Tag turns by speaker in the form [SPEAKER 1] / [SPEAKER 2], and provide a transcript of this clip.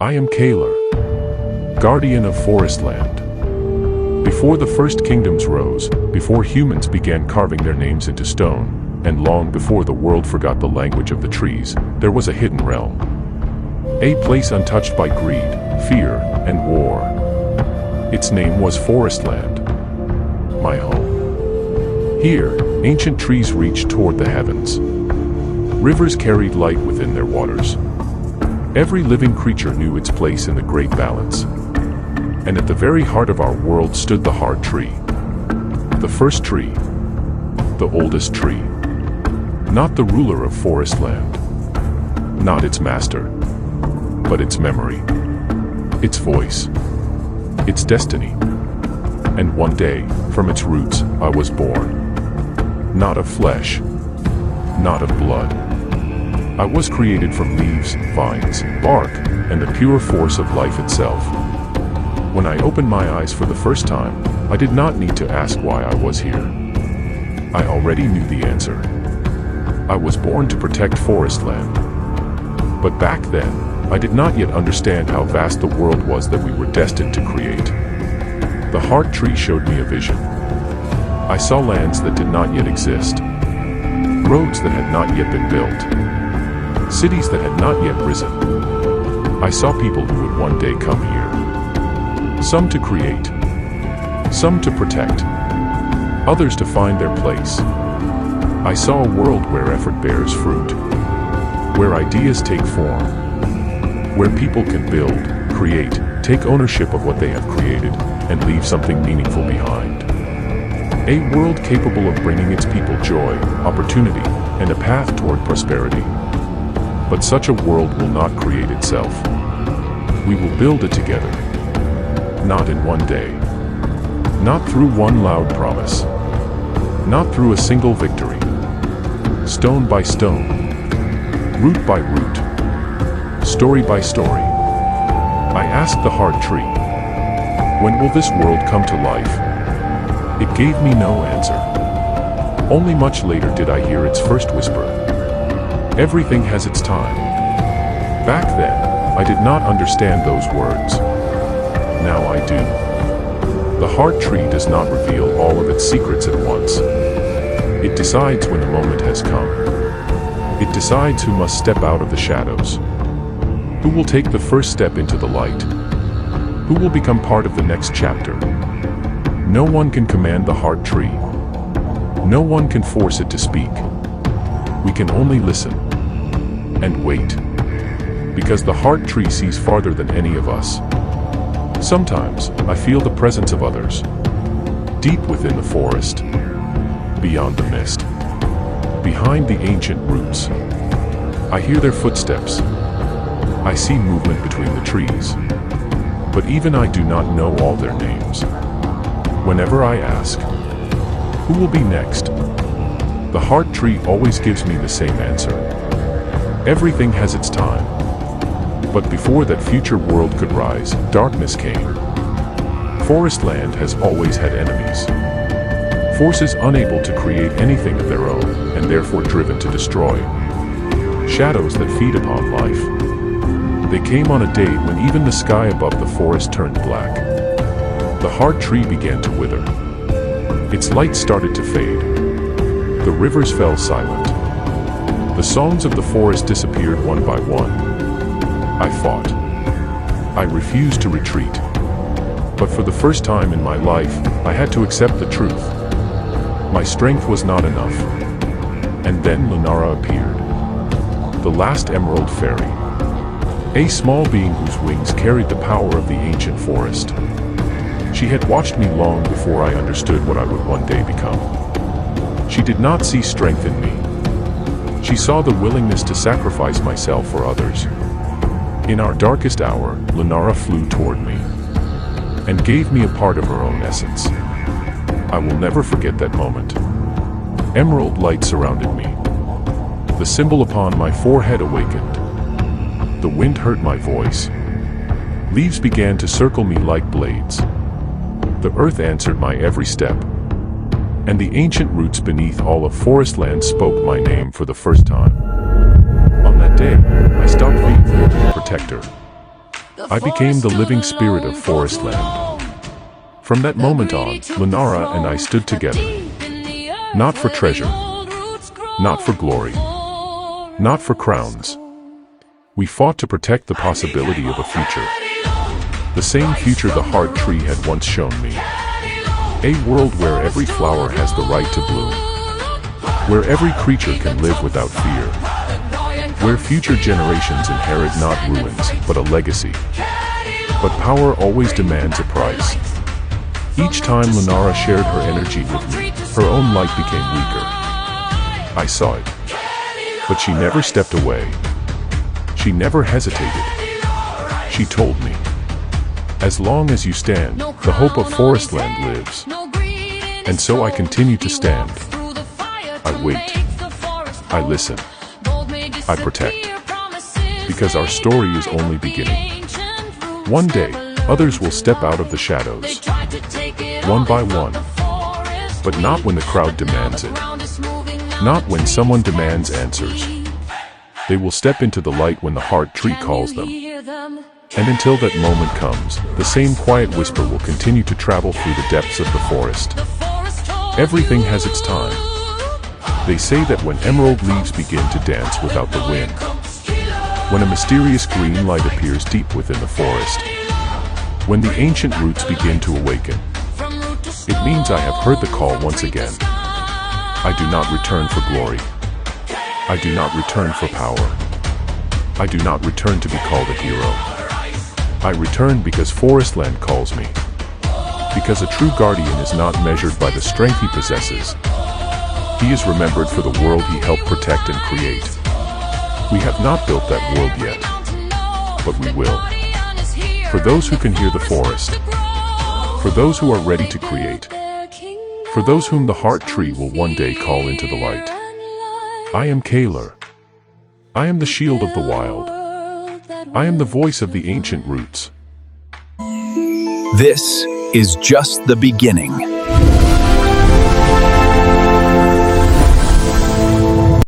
[SPEAKER 1] I am Kaler, guardian of Forestland. Before the first kingdoms rose, before humans began carving their names into stone, and long before the world forgot the language of the trees, there was a hidden realm. A place untouched by greed, fear, and war. Its name was Forestland, my home. Here, ancient trees reached toward the heavens. Rivers carried light within their waters. Every living creature knew its place in the great balance. And at the very heart of our world stood the hard tree. The first tree. The oldest tree. Not the ruler of Forestland. Not its master. But its memory. Its voice. Its destiny. And one day, from its roots, I was born. Not of flesh. Not of blood. I was created from leaves, vines, bark, and the pure force of life itself. When I opened my eyes for the first time, I did not need to ask why I was here. I already knew the answer. I was born to protect Forestland. But back then, I did not yet understand how vast the world was that we were destined to create. The heart tree showed me a vision. I saw lands that did not yet exist. Roads that had not yet been built. Cities that had not yet risen. I saw people who would one day come here. Some to create. Some to protect. Others to find their place. I saw a world where effort bears fruit. Where ideas take form. Where people can build, create, take ownership of what they have created, and leave something meaningful behind. A world capable of bringing its people joy, opportunity, and a path toward prosperity. But such a world will not create itself. We will build it together. Not in one day. Not through one loud promise. Not through a single victory. Stone by stone. Root by root. Story by story. I asked the hard tree, when will this world come to life? It gave me no answer. Only much later did I hear its first whisper. Everything has its time. Back then, I did not understand those words. Now I do. The heart tree does not reveal all of its secrets at once. It decides when the moment has come. It decides who must step out of the shadows. Who will take the first step into the light. Who will become part of the next chapter. No one can command the heart tree. No one can force it to speak. We can only listen. And wait. Because the heart tree sees farther than any of us. Sometimes, I feel the presence of others. Deep within the forest. Beyond the mist. Behind the ancient roots. I hear their footsteps. I see movement between the trees. But even I do not know all their names. Whenever I ask, who will be next? The heart tree always gives me the same answer. Everything has its time. But before that future world could rise, darkness came. Forestland has always had enemies. Forces unable to create anything of their own, and therefore driven to destroy. Shadows that feed upon life. They came on a day when even the sky above the forest turned black. The hard tree began to wither. Its light started to fade. The rivers fell silent. The songs of the forest disappeared one by one. I fought. I refused to retreat. But for the first time in my life, I had to accept the truth. My strength was not enough. And then Lunara appeared. The last emerald fairy. A small being whose wings carried the power of the ancient forest. She had watched me long before I understood what I would one day become. She did not see strength in me. She saw the willingness to sacrifice myself for others. In our darkest hour, Lunara flew toward me and gave me a part of her own essence. I will never forget that moment. Emerald light surrounded me. The symbol upon my forehead awakened. The wind hurt my voice. Leaves began to circle me like blades. The earth answered my every step. And the ancient roots beneath all of Forestland spoke my name for the first time. On that day, I stopped being the protector. I became the living spirit of Forestland. From that moment on, Lunara and I stood together. Not for treasure. Not for glory. Not for crowns. We fought to protect the possibility of a future. The same future the heart tree had once shown me. A world where every flower has the right to bloom. Where every creature can live without fear. Where future generations inherit not ruins, but a legacy. But power always demands a price. Each time Lunara shared her energy with me, her own light became weaker. I saw it. But she never stepped away. She never hesitated. She told me, as long as you stand, the hope of Forestland lives. And so I continue to stand. I wait. I listen. I protect. Because our story is only beginning. One day, others will step out of the shadows. One by one. But not when the crowd demands it. Not when someone demands answers. They will step into the light when the heart tree calls them. And until that moment comes, the same quiet whisper will continue to travel through the depths of the forest. Everything has its time. They say that when emerald leaves begin to dance without the wind, when a mysterious green light appears deep within the forest, when the ancient roots begin to awaken, it means I have heard the call once again. I do not return for glory. I do not return for power. I do not return to be called a hero. I return because Forestland calls me. Because a true guardian is not measured by the strength he possesses. He is remembered for the world he helped protect and create. We have not built that world yet, but we will. For those who can hear the forest. For those who are ready to create. For those whom the heart tree will one day call into the light. I am Kaler. I am the shield of the wild. I am the voice of the ancient roots.
[SPEAKER 2] This is just the beginning.